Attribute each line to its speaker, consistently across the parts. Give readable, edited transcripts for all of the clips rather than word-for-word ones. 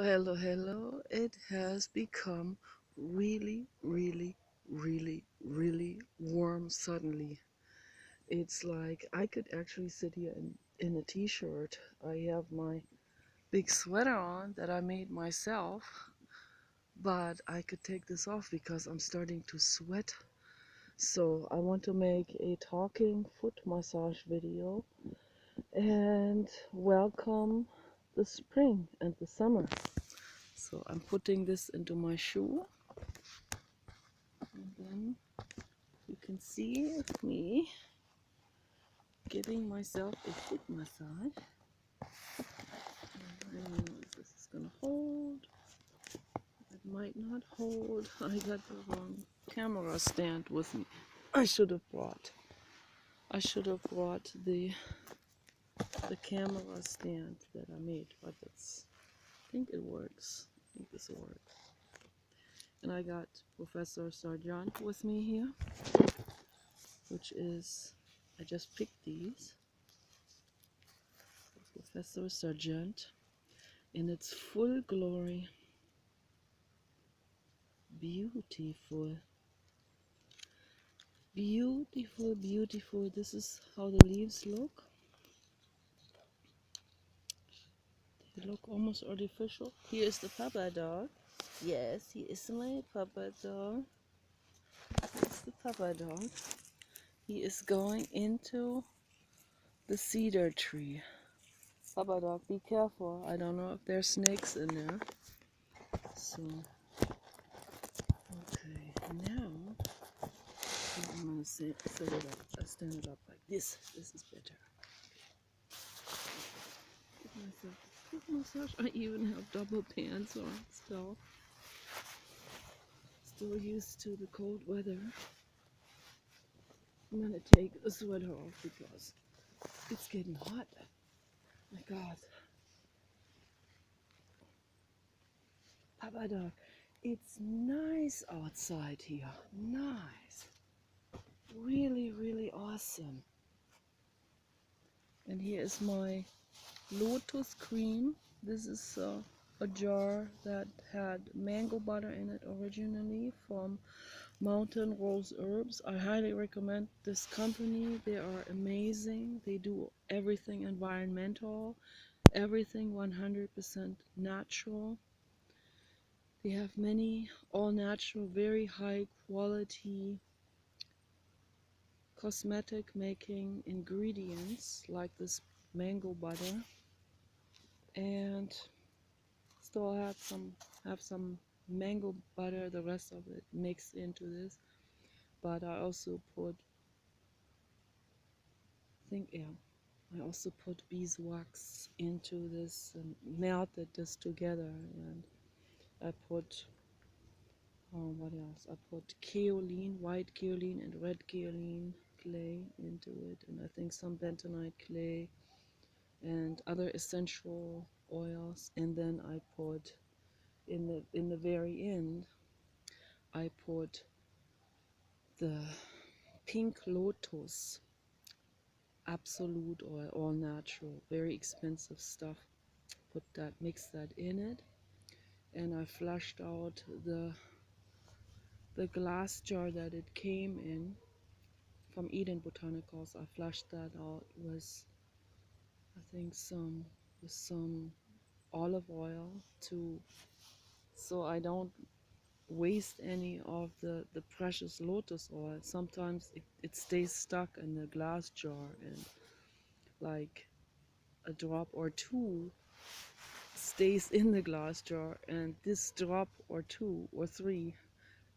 Speaker 1: Hello. It has become really warm suddenly. It's like I could actually sit here in a t-shirt. I have my big sweater on that I made myself, but I could take this off because I'm starting to sweat. So I want to make a talking foot massage video and welcome the spring and the summer. So I'm putting this into my shoe. And then you can see me giving myself a foot massage. I don't know if this is gonna hold. It might not hold. I got the wrong camera stand with me. I should have brought the camera stand that I made, but I think it works. I think this will work. And I got Professor Sargent with me here, which is, I just picked these. Professor Sargent in its full glory. Beautiful. Beautiful. This is how the leaves look. They look almost artificial. Here is the papa dog. Yes, he is my papa dog. It's the papa dog. He is going into the cedar tree. Papa dog, be careful. I don't know if there's snakes in there. So, okay, now I'm going to set it up. I stand it up like this. This is better. Give myself a foot massage. I even have double pants on still. Still used to the cold weather. I'm going to take the sweater off because it's getting hot. My God. Papa dog, it's nice outside here. Nice. Really awesome. And here is my lotus cream. This is a jar that had mango butter in it originally from Mountain Rose Herbs. I highly recommend this company. They are amazing. They do everything environmental, everything 100% natural. They have many all natural, very high quality cosmetic making ingredients like this mango butter, and still have some mango butter, the rest of it mixed into this. But I also put I also put beeswax into this and melted this together, and I put what else? I put kaolin, white kaolin and red kaolin clay into it, and I think some bentonite clay and other essential oils. And then I put in the very end, I put the pink lotus absolute oil, all natural, very expensive stuff. Mix that in it, and I flushed out the glass jar that it came in from Eden Botanicals. I flushed that out with, I think, some olive oil so I don't waste any of the precious lotus oil. Sometimes it stays stuck in the glass jar, and like a drop or two stays in the glass jar, and this drop or two or three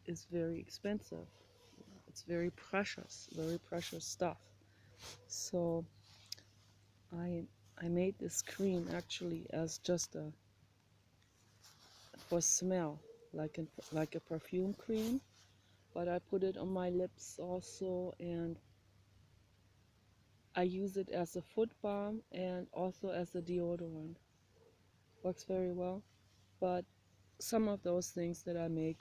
Speaker 1: is very expensive. It's very precious stuff. So I made this cream actually as just for smell, like a perfume cream, but I put it on my lips also, and I use it as a foot balm and also as a deodorant. Works very well. But some of those things that I make,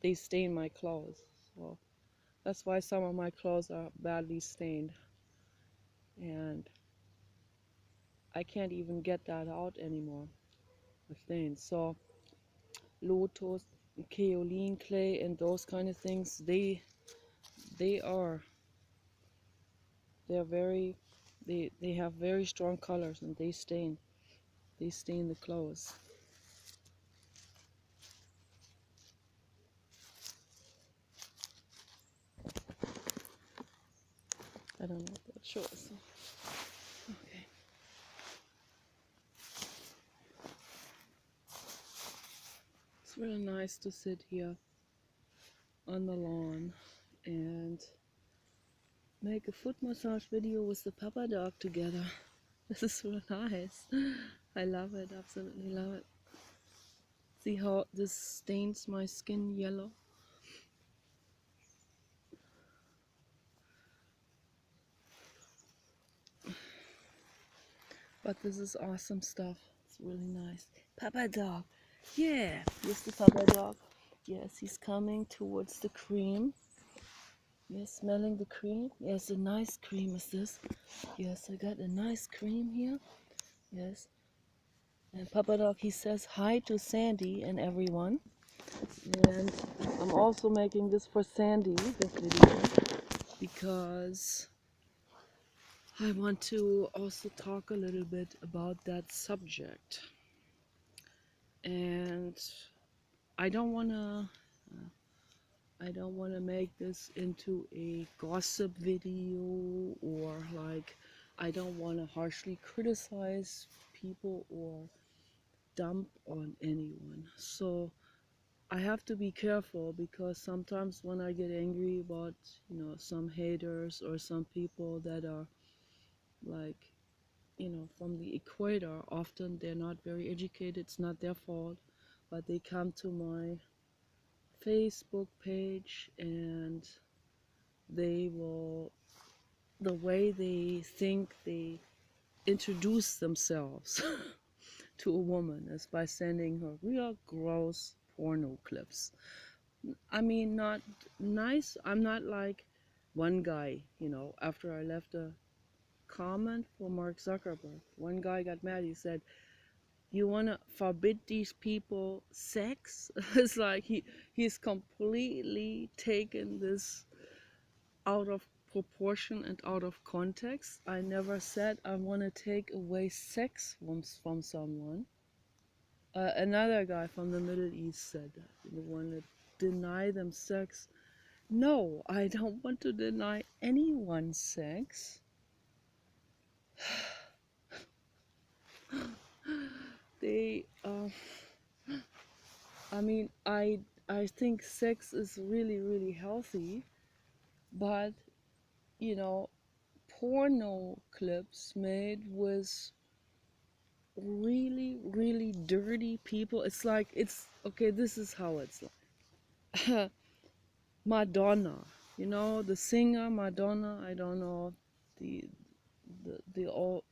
Speaker 1: they stain my clothes, so that's why some of my clothes are badly stained, and I can't even get that out anymore. a stain. So lotus, kaolin clay, and those kind of things, they are they're very they have very strong colors, and they stain the clothes. I don't know if that shows. Okay. It's really nice to sit here on the lawn and make a foot massage video with the papa dog together. This is so nice. I love it, absolutely love it. See how this stains my skin yellow? But this is awesome stuff. It's really nice. Papa dog. Yeah, here's the papa dog. Yes, he's coming towards the cream. Yes, smelling the cream. Yes, a nice cream is this. Yes, I got a nice cream here. Yes. And Papa Dog, he says hi to Sandy and everyone. And I'm also making this for Sandy, this video, because I want to also talk a little bit about that subject. And I don't want to make this into a gossip video, or like I don't want to harshly criticize people or dump on anyone. So I have to be careful, because sometimes when I get angry about, some haters or some people that are like, from the equator, often they're not very educated. It's not their fault, but they come to my Facebook page and they will, the way they think they introduce themselves to a woman is by sending her real gross porno clips. I mean, not nice. I'm not like one guy, after I left a comment for Mark Zuckerberg, one guy got mad. He said, "You want to forbid these people sex?" It's like he's completely taken this out of proportion and out of context. I never said I want to take away sex from someone. Another guy from the Middle East said that. The one that deny them sex. No, I don't want to deny anyone sex. They, I mean, I think sex is really, really healthy, but, you know, porno clips made with really, really dirty people. It's like, okay, this is how it's like. Madonna, the singer Madonna. I don't know, the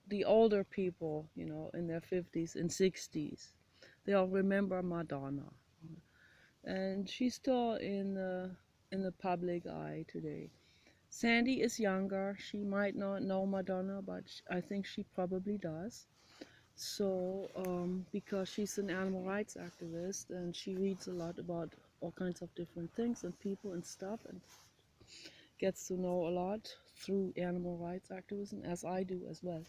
Speaker 1: the older people, in their 50s and 60s, they'll remember Madonna, and she's still in the public eye today. Sandy is younger. She might not know Madonna, but I think she probably does. So, because she's an animal rights activist and she reads a lot about all kinds of different things and people and stuff, and gets to know a lot through animal rights activism, as I do as well.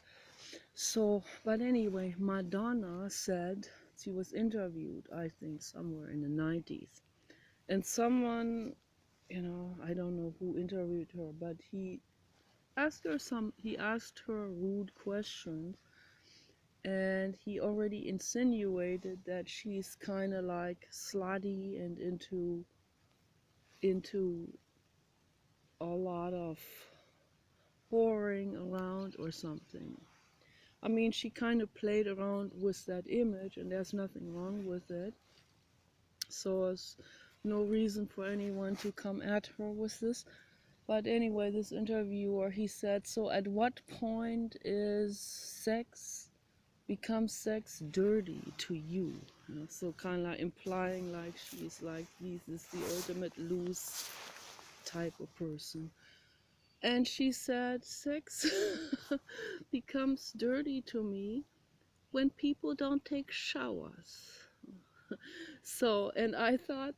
Speaker 1: So, but anyway, Madonna said, she was interviewed, I think, somewhere in the 90s. And someone, I don't know who interviewed her, but he asked her rude questions, and he already insinuated that she's kind of like slutty and into a lot of whoring around or something. I mean, she kind of played around with that image, and there's nothing wrong with it. So there's no reason for anyone to come at her with this. But anyway, this interviewer, he said, so at what point is becomes sex dirty to you? So kind of like implying like she's like, this is the ultimate loose type of person. And she said, sex becomes dirty to me when people don't take showers. So, and I thought,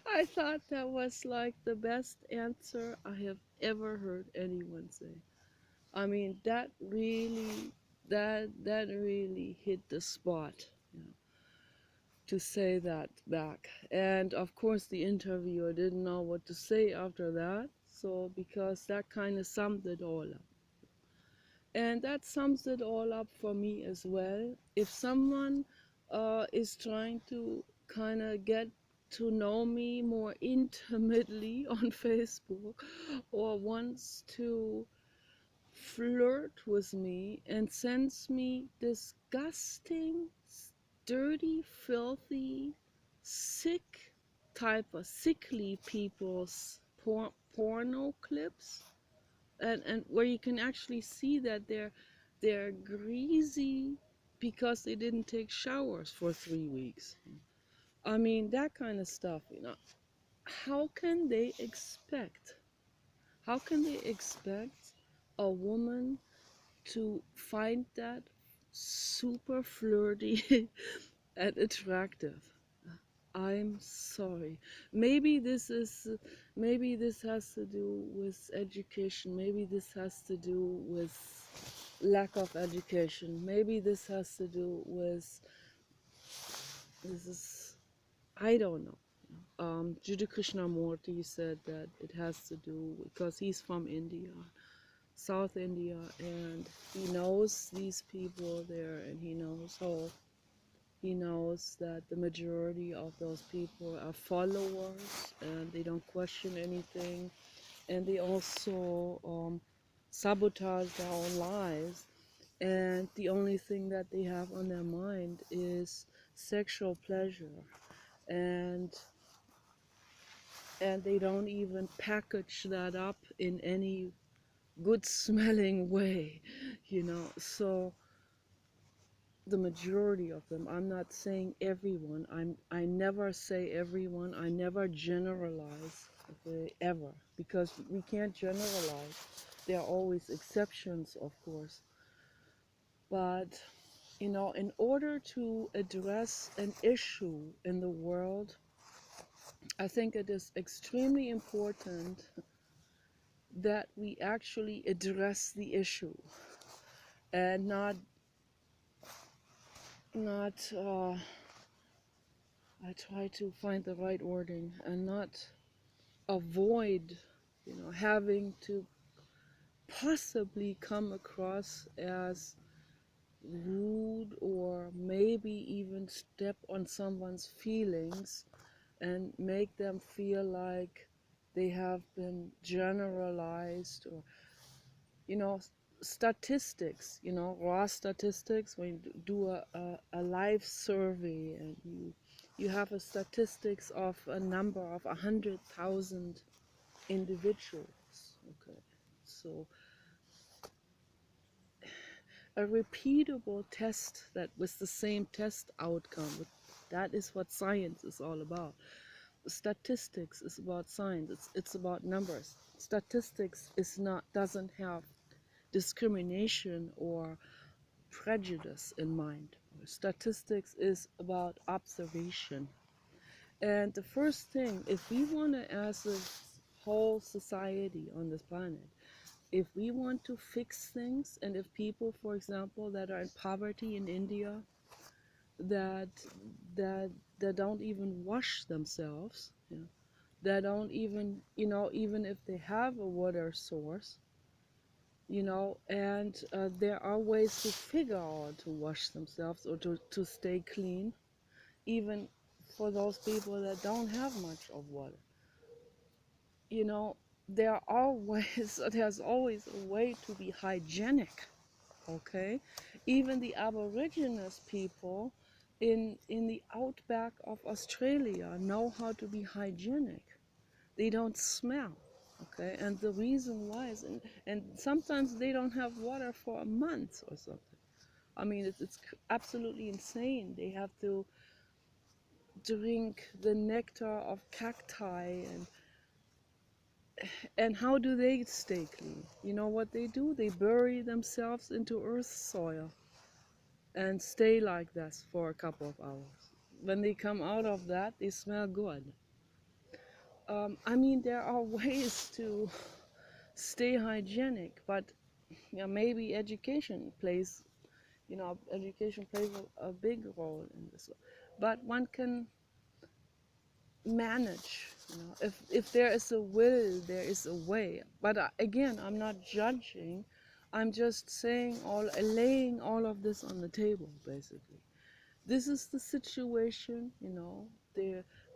Speaker 1: I thought that was like the best answer I have ever heard anyone say. I mean, that really hit the spot, you know, to say that back. And of course, the interviewer didn't know what to say after that. So, because that kind of summed it all up. And that sums it all up for me as well. If someone is trying to kind of get to know me more intimately on Facebook or wants to flirt with me and sends me disgusting, dirty, filthy, sick type of sickly people's porno clips, and where you can actually see that they're greasy because they didn't take showers for 3 weeks. I mean, that kind of stuff, you know. How can they expect? How can they expect a woman to find that super flirty and attractive? I'm sorry. Maybe this is, maybe this has to do with education. Maybe this has to do with lack of education. Maybe this has to do with, this is, I don't know. Judy Krishnamurti said that it has to do because he's from India, South India, and he knows these people there, and he knows that the majority of those people are followers and they don't question anything, and they also sabotage their own lives, and the only thing that they have on their mind is sexual pleasure, and they don't even package that up in any good smelling way, you know. So the majority of them, I'm not saying everyone, I never say everyone, I never generalize, okay, ever, because we can't generalize. There are always exceptions, of course, but you know, in order to address an issue in the world, I think it is extremely important that we actually address the issue and not I try to find the right wording and not avoid, you know, having to possibly come across as rude or maybe even step on someone's feelings and make them feel like they have been generalized, or you know, statistics, you know, raw statistics. When you do a live survey and you have a statistics of a number of 100,000 individuals, okay, so a repeatable test that with the same test outcome, that is what science is all about. Statistics is about science, it's about numbers. Statistics is not, doesn't have discrimination or prejudice in mind. Statistics is about observation. And the first thing, if we want to, as a whole society on this planet, if we want to fix things, and if people, for example, that are in poverty in India, that that that don't even wash themselves, you know, that don't even, you know, even if they have a water source, you know, and there are ways to figure out to wash themselves or to stay clean, even for those people that don't have much of water. You know, there are always, there's always a way to be hygienic, okay? Even the Aborigines people in the outback of Australia know how to be hygienic. They don't smell, okay? And the reason why is, and sometimes they don't have water for a month or something. I mean, it's absolutely insane. They have to drink the nectar of cacti And how do they stay clean? You know what they do? They bury themselves into earth soil and stay like this for a couple of hours. When they come out of that, they smell good. I mean, there are ways to stay hygienic, but yeah, maybe education plays a big role in this. But one can manage, if there is a will, there is a way. But again, I'm not judging. I'm just laying all of this on the table, basically. This is the situation.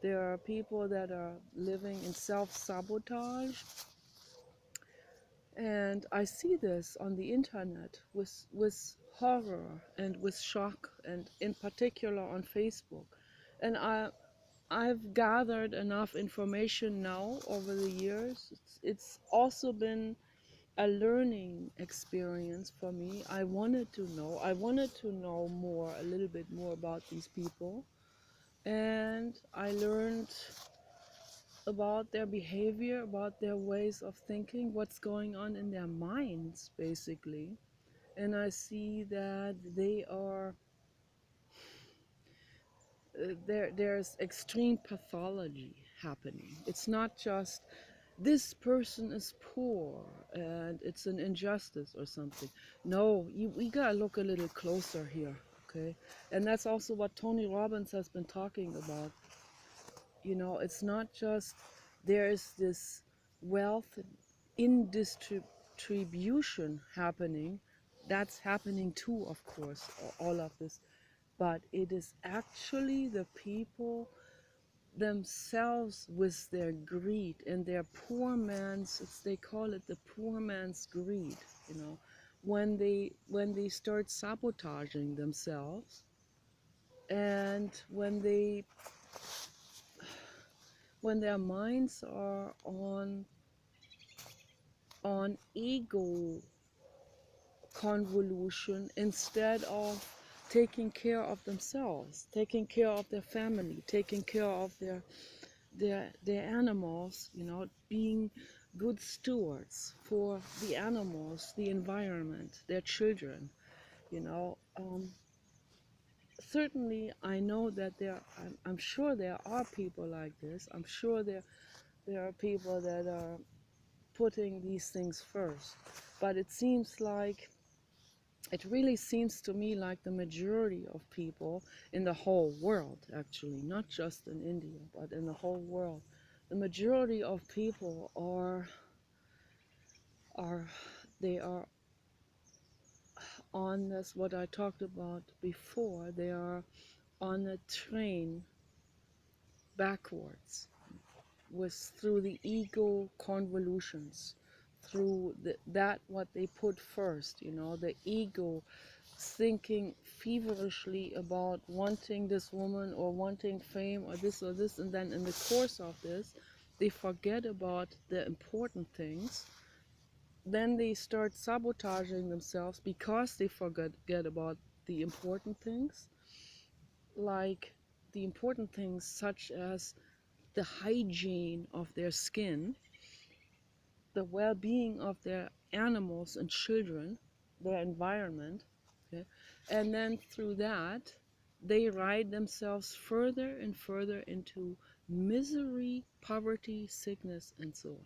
Speaker 1: There are people that are living in self-sabotage, and I see this on the internet with horror and with shock, and in particular on Facebook. And I've gathered enough information now over the years. It's also been a learning experience for me. I wanted to know. I wanted to know more, a little bit more about these people. And I learned about their behavior, about their ways of thinking, what's going on in their minds, basically. And I see that there's extreme pathology happening. It's not just this person is poor and it's an injustice or something. No, we gotta look a little closer here, okay? And that's also what Tony Robbins has been talking about. It's not just there is this wealth in distribution happening. That's happening too, of course, all of this. But it is actually the people themselves with their greed and their they call it the poor man's greed, when they start sabotaging themselves, and when their minds are on ego convolution instead of taking care of themselves, taking care of their family, taking care of their animals, being good stewards for the animals, the environment, their children, you know. Certainly, I know that I'm sure there are people like this. I'm sure there are people that are putting these things first. But it really seems to me like the majority of people in the whole world, actually, not just in India, but in the whole world, the majority of people are they are on this, what I talked about before. They are on a train backwards, through the ego convolutions, through that what they put first, the ego thinking feverishly about wanting this woman or wanting fame or this, and then in the course of this, they forget about the important things. Then they start sabotaging themselves because they forget about the important things, like the important things such as the hygiene of their skin, the well-being of their animals and children, their environment, okay? And then through that, they ride themselves further and further into misery, poverty, sickness, and so on.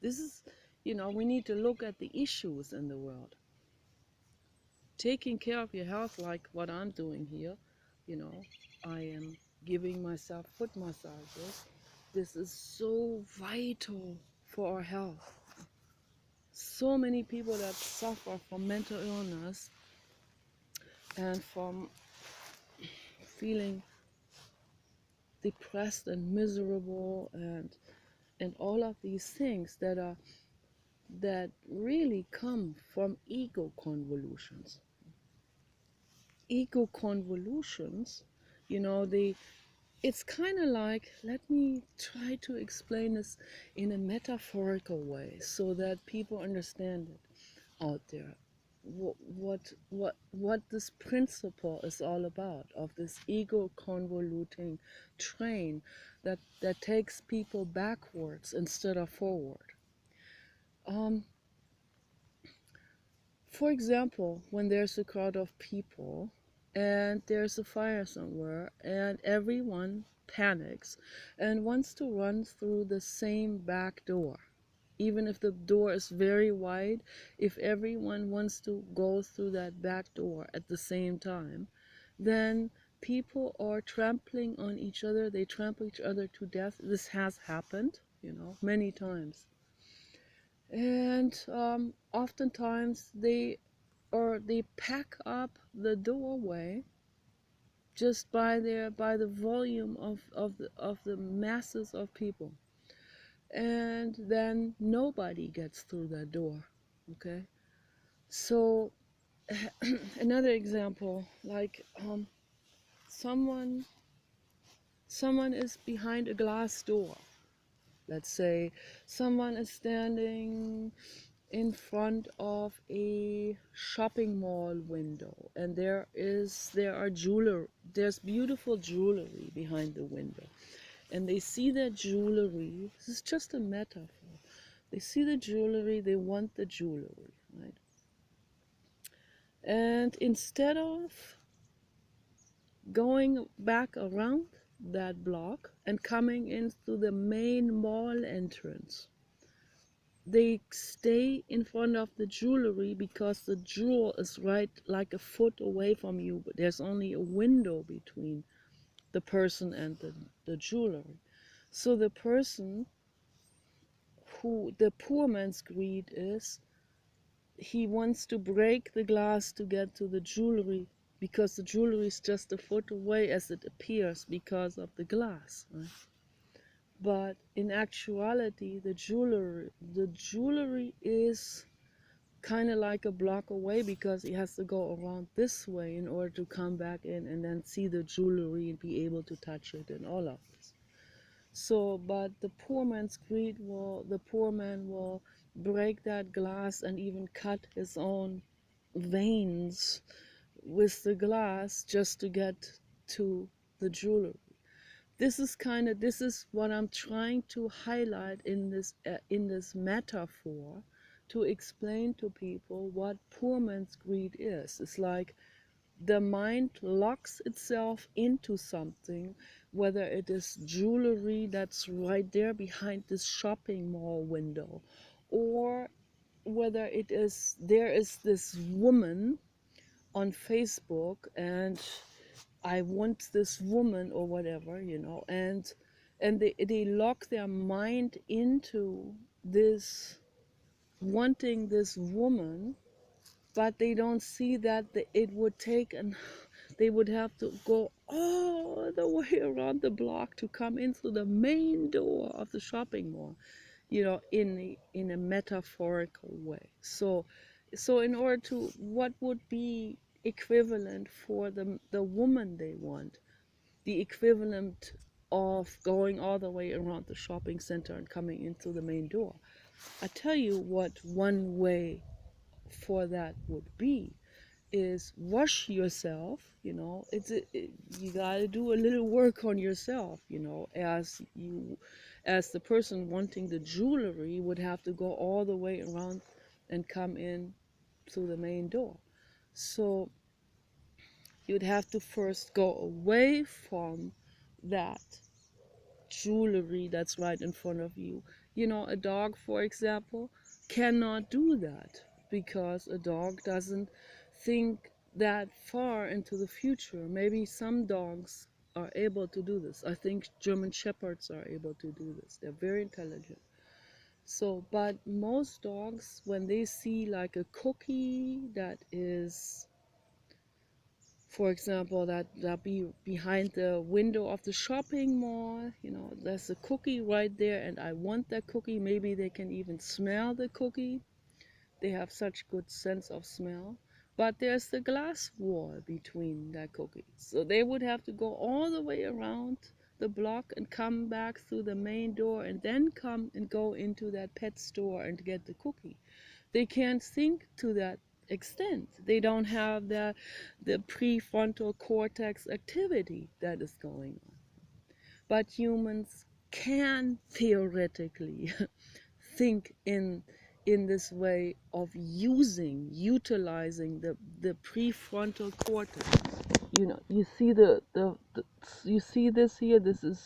Speaker 1: This is, we need to look at the issues in the world. Taking care of your health, like what I'm doing here, I am giving myself foot massages. This is so vital for our health. So many people that suffer from mental illness and from feeling depressed and miserable, and all of these things that really come from ego convolutions. Ego convolutions, it's kind of like, let me try to explain this in a metaphorical way so that people understand it out there. what this principle is all about, of this ego convoluting train that takes people backwards instead of forward. Um, for example, when there's a crowd of people and there's a fire somewhere and everyone panics and wants to run through the same back door, even if the door is very wide, if everyone wants to go through that back door at the same time, then people are trampling on each other. They trample each other to death. This has happened, many times. And oftentimes they pack up the doorway just by the volume of the masses of people, and then nobody gets through that door. Okay, so another example, like someone someone is behind a glass door. Let's say someone is standing in front of a shopping mall window, and there's beautiful jewelry behind the window, and they see that jewelry. This is just a metaphor. They see the jewelry, they want the jewelry, right? And instead of going back around that block and coming in through the main mall entrance, they stay in front of the jewelry because the jewel is right like a foot away from you, but there's only a window between the person and the jewelry. So the person who the poor man's greed is, he wants to break the glass to get to the jewelry because the jewelry is just a foot away as it appears because of the glass, right? But in actuality, the jewelry is kind of like a block away because he has to go around this way in order to come back in and then see the jewelry and be able to touch it and all of this. So, but the poor man will break that glass and even cut his own veins with the glass just to get to the jewelry. This is what I'm trying to highlight in this metaphor, to explain to people what poor man's greed is. It's like the mind locks itself into something, whether it is jewelry that's right there behind this shopping mall window, or whether there is this woman on Facebook, and I want this woman or whatever, and they lock their mind into this wanting this woman, but they don't see that it would take, and they would have to go all the way around the block to come in through the main door of the shopping mall, in a metaphorical way. So in order to, what would be equivalent for the woman they want, the equivalent of going all the way around the shopping center and coming into the main door. I tell you what one way for that would be is wash yourself. You got to do a little work on yourself, as the person wanting the jewelry would have to go all the way around and come in through the main door. So you'd have to first go away from that jewelry that's right in front of you. A dog, for example, cannot do that because a dog doesn't think that far into the future. Maybe some dogs are able to do this. I think German Shepherds are able to do this. They're very intelligent. So, but most dogs, when they see like a cookie that is, for example, that be behind the window of the shopping mall, there's a cookie right there and I want that cookie. Maybe they can even smell the cookie. They have such good sense of smell. But there's the glass wall between that cookie. So they would have to go all the way around the block and come back through the main door and then come and go into that pet store and get the cookie. They can't think to that extent. They don't have the prefrontal cortex activity that is going on. But humans can theoretically think in this way of utilizing the prefrontal cortex. You see the you see this here. This is,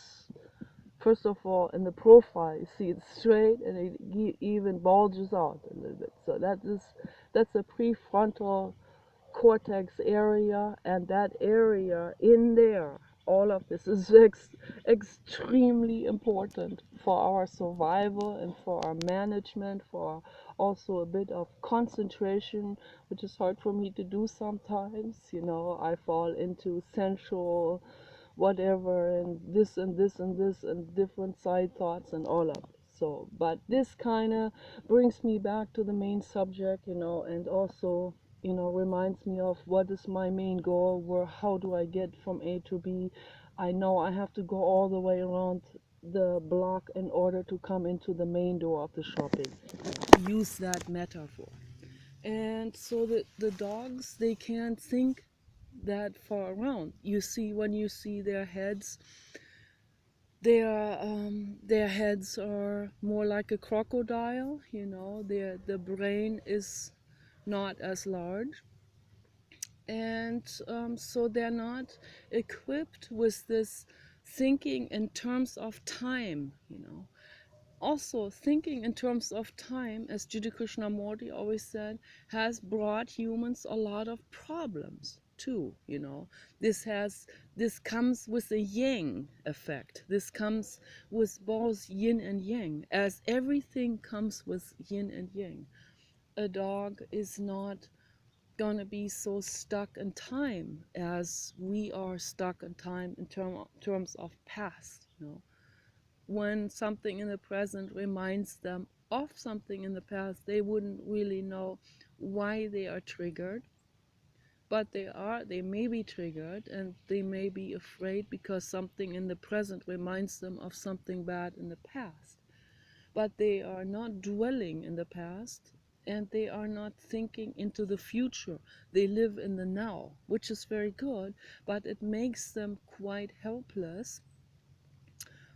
Speaker 1: first of all, in the profile. You see it's straight, and it even bulges out a little bit. So that's a prefrontal cortex area, and that area in there, all of this is extremely important for our survival and for our management, for also a bit of concentration, which is hard for me to do sometimes. I fall into sensual whatever, and this and this and this and different side thoughts and all of it. So, but this kind of brings me back to the main subject, and also, reminds me of what is my main goal, how do I get from A to B. I know I have to go all the way around the block in order to come into the main door of the shopping. Use that metaphor. And so the dogs, they can't think that far around. You see, when you see their heads, their heads are more like a crocodile. The brain is not as large, and so they're not equipped with this thinking in terms of time. Also, thinking in terms of time, as Jiddu Krishnamurti always said, has brought humans a lot of problems too. This comes with a yang effect. This comes with both yin and yang, as everything comes with yin and yang. A dog is not gonna be so stuck in time as we are stuck in time in terms of past. When something in the present reminds them of something in the past, they wouldn't really know why they are triggered, but they may be triggered, and they may be afraid because something in the present reminds them of something bad in the past. But they are not dwelling in the past, and they are not thinking into the future. They live in the now, which is very good, but it makes them quite helpless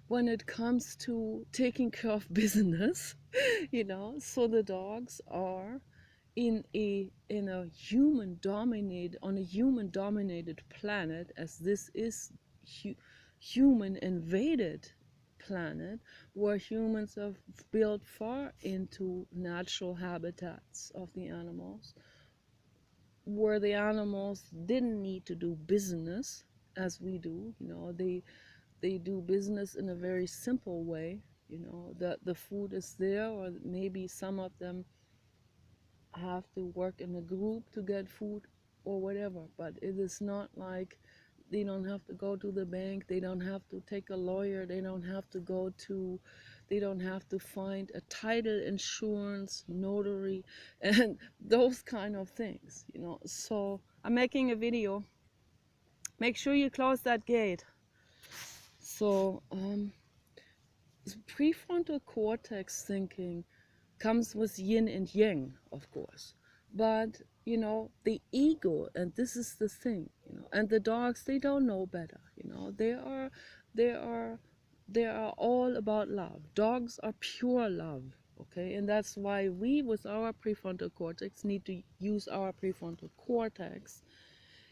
Speaker 1: when it comes to taking care of business. So the dogs are in a human dominated planet, as this is human invaded planet, where humans have built far into natural habitats of the animals, where the animals didn't need to do business as we do. They do business in a very simple way. The food is there, or maybe some of them have to work in a group to get food or whatever, but it is not like they don't have to go to the bank, they don't have to take a lawyer, they don't have to find a title insurance notary and those kind of things. So I'm making a video. Make sure you close that gate. So prefrontal cortex thinking comes with yin and yang, of course. But, the ego, and this is the thing, and the dogs, they don't know better. They are, they are all about love. Dogs are pure love, okay? And that's why we, with our prefrontal cortex, need to use our prefrontal cortex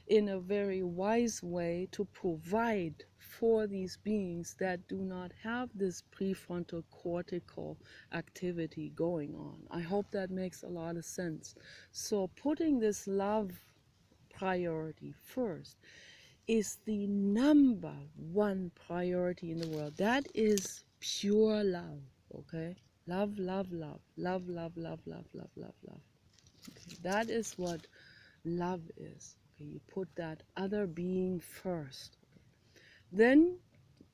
Speaker 1: in a very wise way to provide for these beings that do not have this prefrontal cortical activity going on. I hope that makes a lot of sense. So putting this love priority first is the number one priority in the world. That is pure love, okay? Love, love, love, love, love, love, love, love, love, love. Okay? That is what love is. Okay, you put that other being first. Okay. Then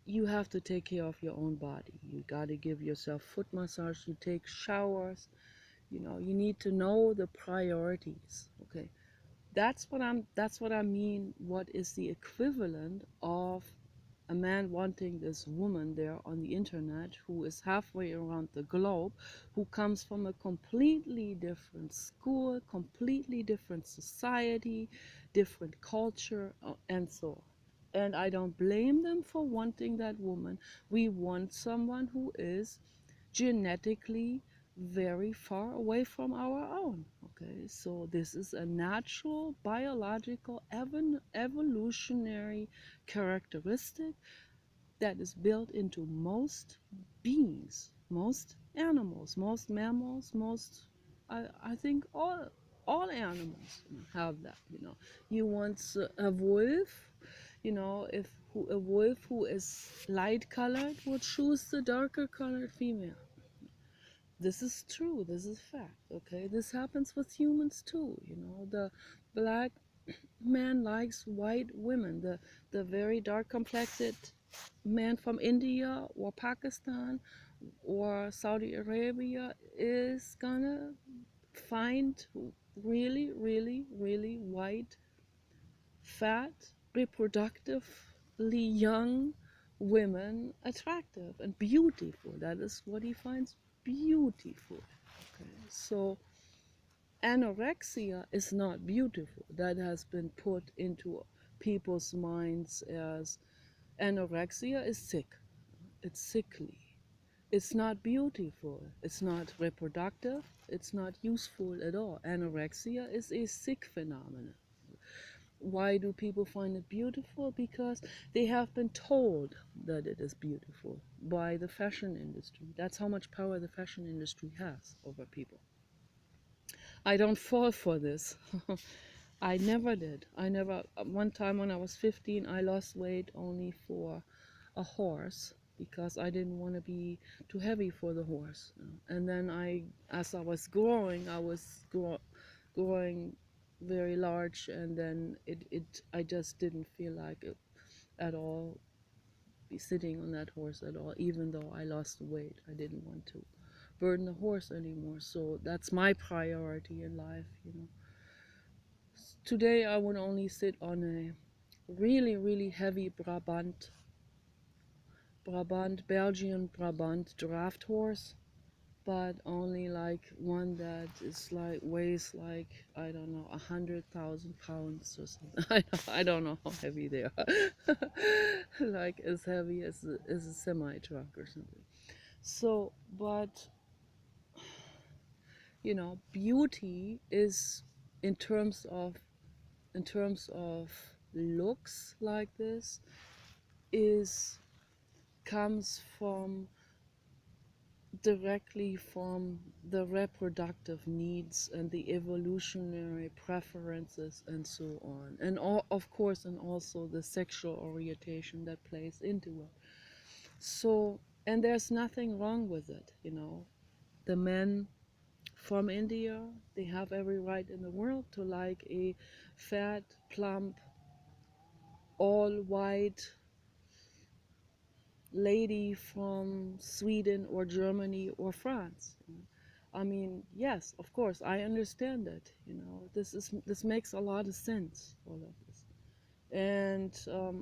Speaker 1: you have to take care of your own body. You got to give yourself foot massage. You take showers. You need to know the priorities. Okay, that's what I mean. What is the equivalent of a man wanting this woman there on the internet who is halfway around the globe, who comes from a completely different school, completely different society, different culture, and so on. And I don't blame them for wanting that woman. We want someone who is genetically very far away from our own. Okay, so this is a natural, biological, evolutionary characteristic that is built into most beings, most animals, most mammals, most, I think all animals have that. You want a wolf, if a wolf who is light colored would choose the darker colored female. This is true, this is fact. Okay, this happens with humans too. The black man likes white women. The very dark complected man from India or Pakistan or Saudi Arabia is gonna find really, really, really white, fat, reproductively young women attractive and beautiful. That is what he finds beautiful. Okay, so anorexia is not beautiful. That has been put into people's minds as anorexia is sick. It's sickly. It's not beautiful. It's not reproductive. It's not useful at all. Anorexia is a sick phenomenon. Why do people find it beautiful? Because they have been told that it is beautiful by the fashion industry. That's how much power the fashion industry has over people. I don't fall for this. I never did. I never. One time when I was 15, I lost weight only for a horse because I didn't want to be too heavy for the horse. And then as I was growing, I was growing very large, and then I just didn't feel like it at all be sitting on that horse at all. Even though I lost the weight, I didn't want to burden the horse anymore. So that's my priority in life. Today I would only sit on a really, really heavy Belgian Brabant draft horse, but only like one that is like weighs like, I don't know, 100,000 pounds or something. I don't know how heavy they are. Like as heavy as a semi truck or something. So, but beauty is in terms of in terms of looks like this is comes from directly from the reproductive needs and the evolutionary preferences and so on, and of course, and also the sexual orientation that plays into it. So, and there's nothing wrong with it. The men from India, they have every right in the world to like a fat, plump, all white lady from Sweden or Germany or France. I mean, yes, of course, I understand it. This makes a lot of sense. All of this. And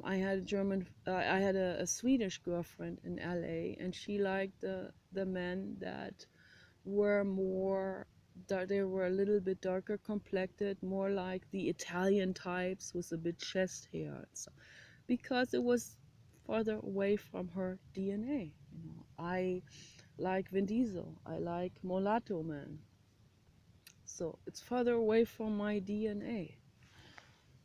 Speaker 1: I had a Swedish girlfriend in LA, and she liked the men that were more. They were a little bit darker complected, more like the Italian types with a bit chest hair and stuff, because it was farther away from her DNA. I like Vin Diesel. I like mulatto men. So it's further away from my DNA.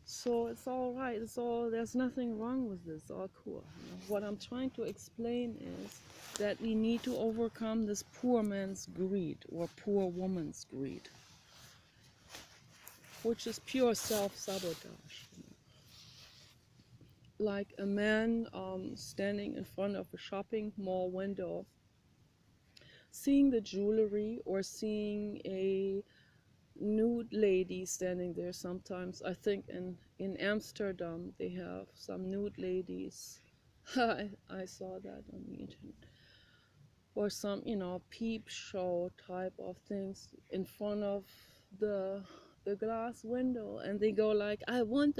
Speaker 1: So it's all right. There's nothing wrong with this. It's all cool. What I'm trying to explain is that we need to overcome this poor man's greed or poor woman's greed, which is pure self-sabotage. Like a man standing in front of a shopping mall window, seeing the jewelry or seeing a nude lady standing there. Sometimes I think in Amsterdam they have some nude ladies. I saw that on the internet, or some peep show type of things in front of the the glass window and they go like, I want,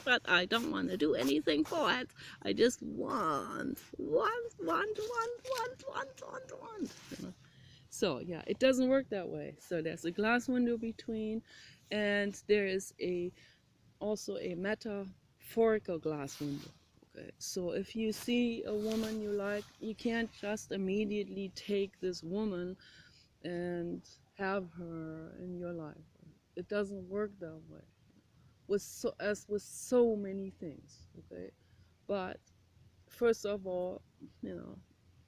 Speaker 1: but I don't want to do anything for it. I just want. So yeah, it doesn't work that way. So there's a glass window between, and there is a also a metaphorical glass window. Okay, so if you see a woman you like, you can't just immediately take this woman and have her in your life. It doesn't work that way. As with so many things. Okay, but first of all, you know,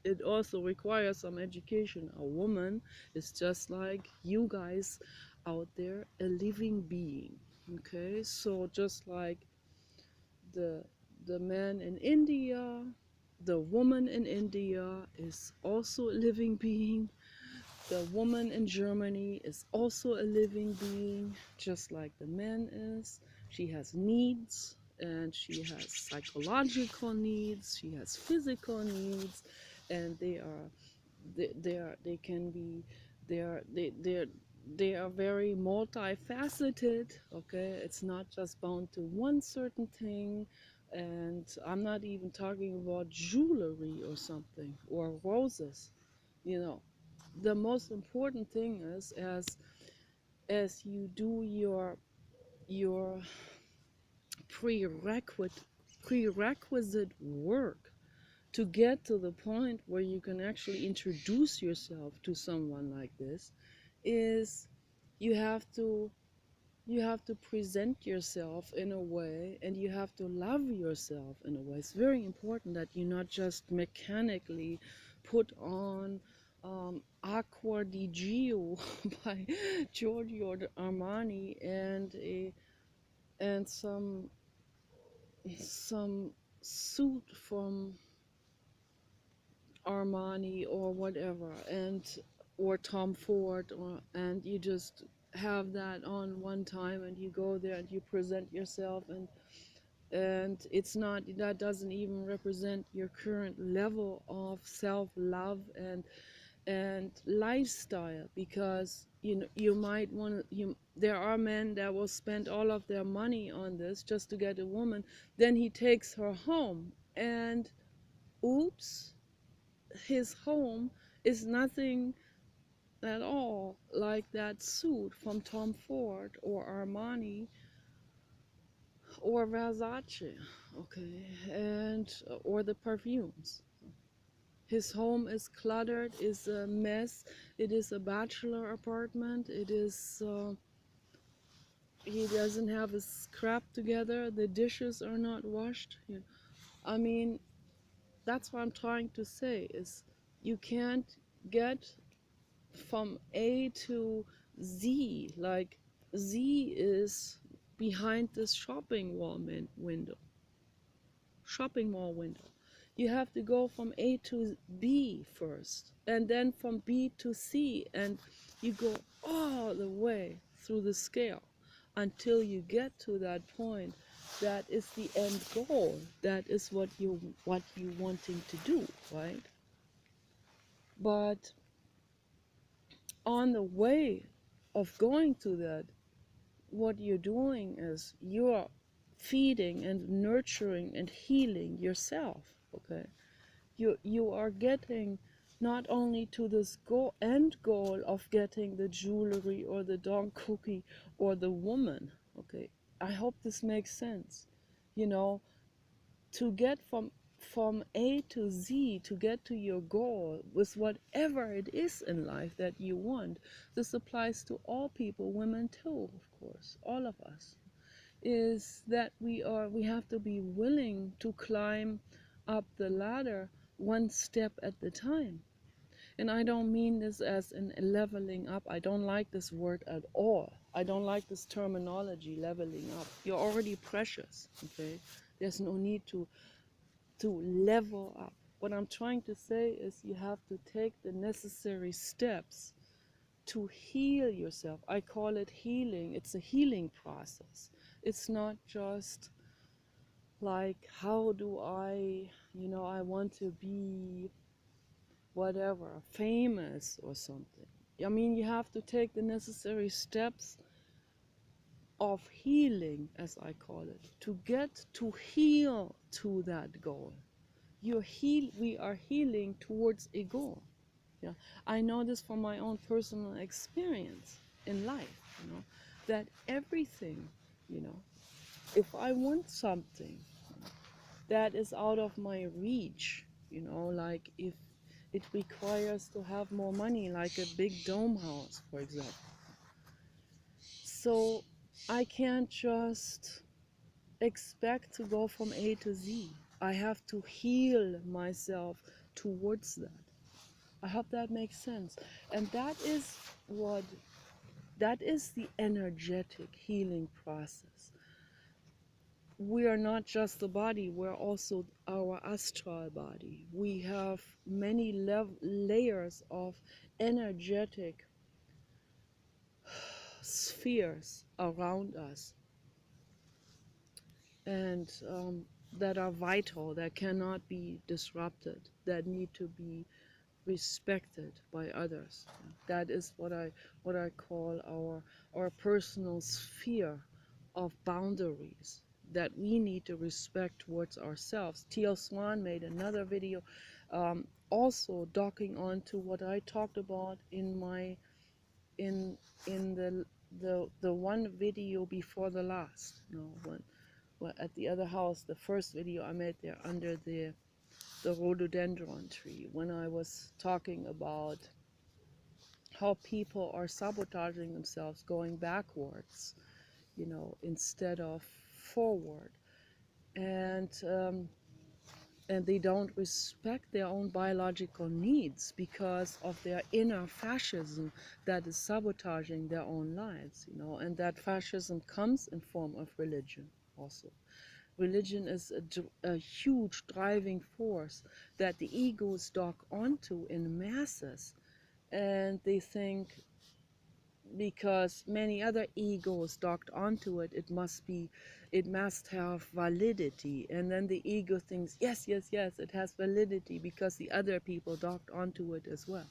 Speaker 1: it also requires some education. A woman is just like you guys out there, a living being. Okay, so just like the the man in India, the woman in India is also a living being. The woman in Germany is also a living being, just like the man is. She has needs, and she has psychological needs, she has physical needs, and they can be they are they are very multifaceted. Okay, it's not just bound to one certain thing, and I'm not even talking about jewelry or something or roses. You know, the most important thing is as you do your prerequisite prerequisite work to get to the point where you can actually introduce yourself to someone like this, is you have to you have to present yourself in a way, and you have to love yourself in a way. It's very important that you not just mechanically put on Acqua di Gio by Giorgio Armani and some suit from Armani or whatever, and or Tom Ford, and you just have that on one time and you go there and you present yourself, and it's not, that doesn't even represent your current level of self-love and lifestyle, because you know you might want to, there are men that will spend all of their money on this just to get a woman, then he takes her home, and oops, his home is nothing at all like that suit from Tom Ford or Armani or Versace, okay, and or the perfumes. His home is cluttered, is a mess. It is a bachelor apartment. It is he doesn't have his crap together. The dishes are not washed. I mean, that's what I'm trying to say is you can't get from A to Z. Like Z is behind this shopping mall window. You have to go from A to B first, and then from B to C, and you go all the way through the scale until you get to that point. That is the end goal. That is what you wanting to do, right? But on the way of going to that, what you're doing is you're feeding and nurturing and healing yourself. Okay, you are getting not only to this end goal of getting the jewelry or the dog cookie or the woman. Okay, I hope this makes sense. You know, to get from A to Z, to get to your goal with whatever it is in life that you want. This applies to all people, women too, of course, all of us. Is that we have to be willing to climb up the ladder one step at the time. And I don't mean this as in leveling up. I don't like this word at all. I don't like this terminology, leveling up. You're already precious, okay? There's no need to level up. What I'm trying to say is you have to take the necessary steps to heal yourself. I call it healing. It's a healing process. It's not just like, how do I want to be whatever, famous or something. I mean, you have to take the necessary steps of healing, as I call it, to get to heal to that goal. We are healing towards a goal. Yeah, I know this from my own personal experience in life, that everything, you know, if I want something that is out of my reach, like if it requires to have more money, like a big dome house, for example. So I can't just expect to go from A to Z. I have to heal myself towards that. I hope that makes sense. And what that is the energetic healing process. We are not just the body, we're also our astral body. We have many layers of energetic spheres around us, and that are vital, that cannot be disrupted, that need to be respected by others. That is what I call our personal sphere of boundaries that we need to respect towards ourselves. Teal Swan made another video, also docking on to what I talked about in my in the one video before the last. When well, at the other house, the first video I made there under the rhododendron tree, when I was talking about how people are sabotaging themselves, going backwards, instead of forward, and they don't respect their own biological needs because of their inner fascism that is sabotaging their own lives, and that fascism comes in form of religion also. Religion is a huge driving force that the egos dock onto in masses, and they think because many other egos docked onto it, it must have validity, and then the ego thinks, yes, yes, yes, it has validity because the other people docked onto it as well.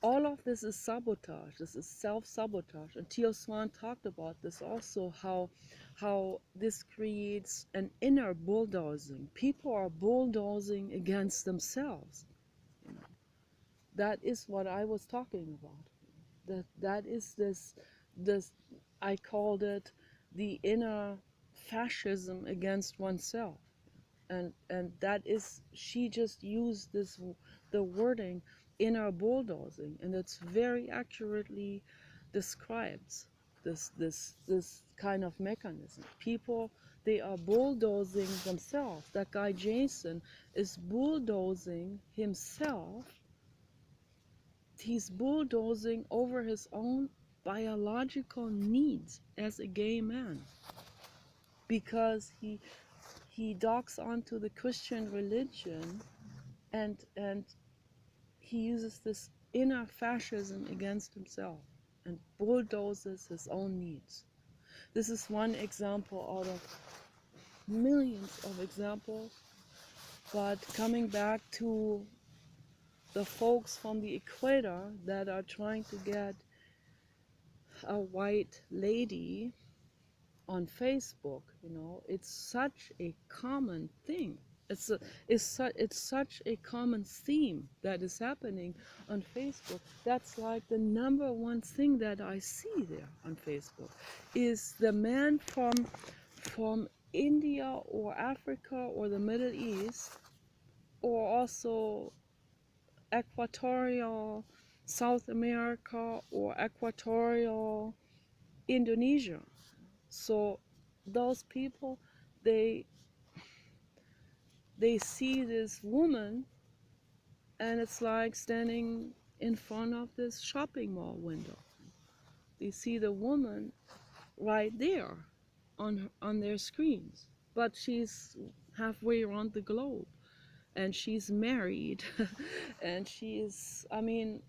Speaker 1: All of this is sabotage. This is self-sabotage. And Teal Swan talked about this also, how this creates an inner bulldozing. People are bulldozing against themselves. That is what I was talking about. That is this I called it the inner fascism against oneself. And that is, she just used the wording inner bulldozing, and it's very accurately describes this kind of mechanism. People, they are bulldozing themselves. That guy Jason is bulldozing himself. He's bulldozing over his own biological needs as a gay man, because he docks onto the Christian religion, and he uses this inner fascism against himself and bulldozes his own needs. This is one example out of millions of examples. But coming back to the folks from the equator that are trying to get a white lady on Facebook, it's such a common thing. It's such a common theme that is happening on Facebook. That's like the number one thing that I see there on Facebook, is the man from India or Africa or the Middle East, or also equatorial South America or equatorial Indonesia. So those people, they see this woman, and it's like standing in front of this shopping mall window. They see the woman right there on their screens, but she's halfway around the globe, and she's married, and I mean,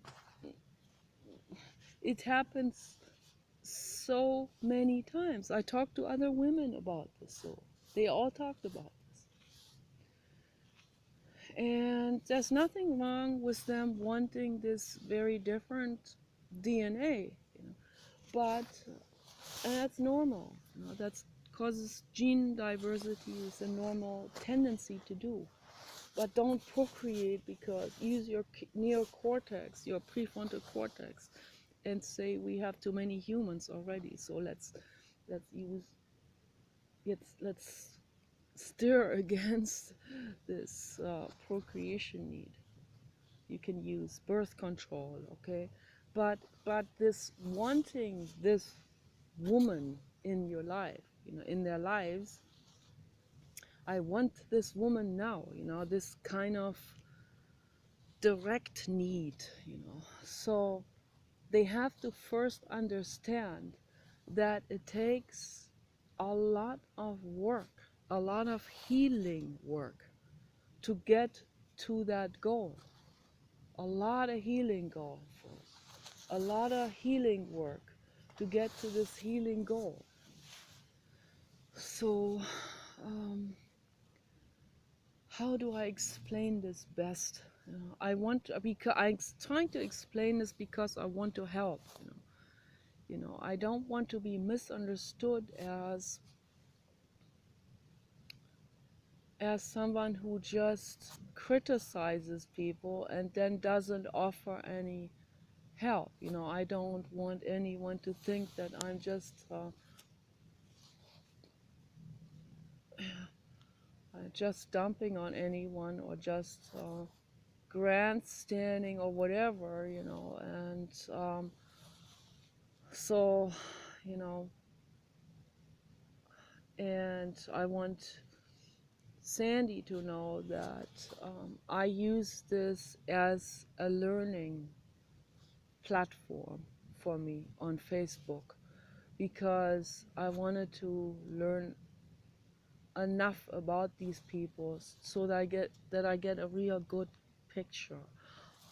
Speaker 1: it happens so many times. I talked to other women about this, so they all talked about this. And there's nothing wrong with them wanting this very different DNA, you know. But and that's normal. You know, that's causes gene diversity is a normal tendency to do. But don't procreate because use your neocortex, your prefrontal cortex, and say we have too many humans already. So let's use let's stir against this procreation need. You can use birth control, okay, but this wanting this woman in your life, you know, in their lives. I want this woman now, you know, this kind of direct need, you know. So they have to first understand that it takes a lot of work, a lot of healing work to get to that goal. A lot of healing goal, a lot of healing work to get to this healing goal. So, how do I explain this best? You know, because I'm trying to explain this because I want to help. You know, I don't want to be misunderstood as someone who just criticizes people and then doesn't offer any help. You know, I don't want anyone to think that I'm just dumping on anyone or just grandstanding or whatever, you know. And so, you know, and I want Sandy to know that I use this as a learning platform for me on Facebook because I wanted to learn enough about these people so that I get a real good picture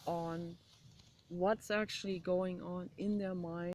Speaker 1: on what's actually going on in their mind.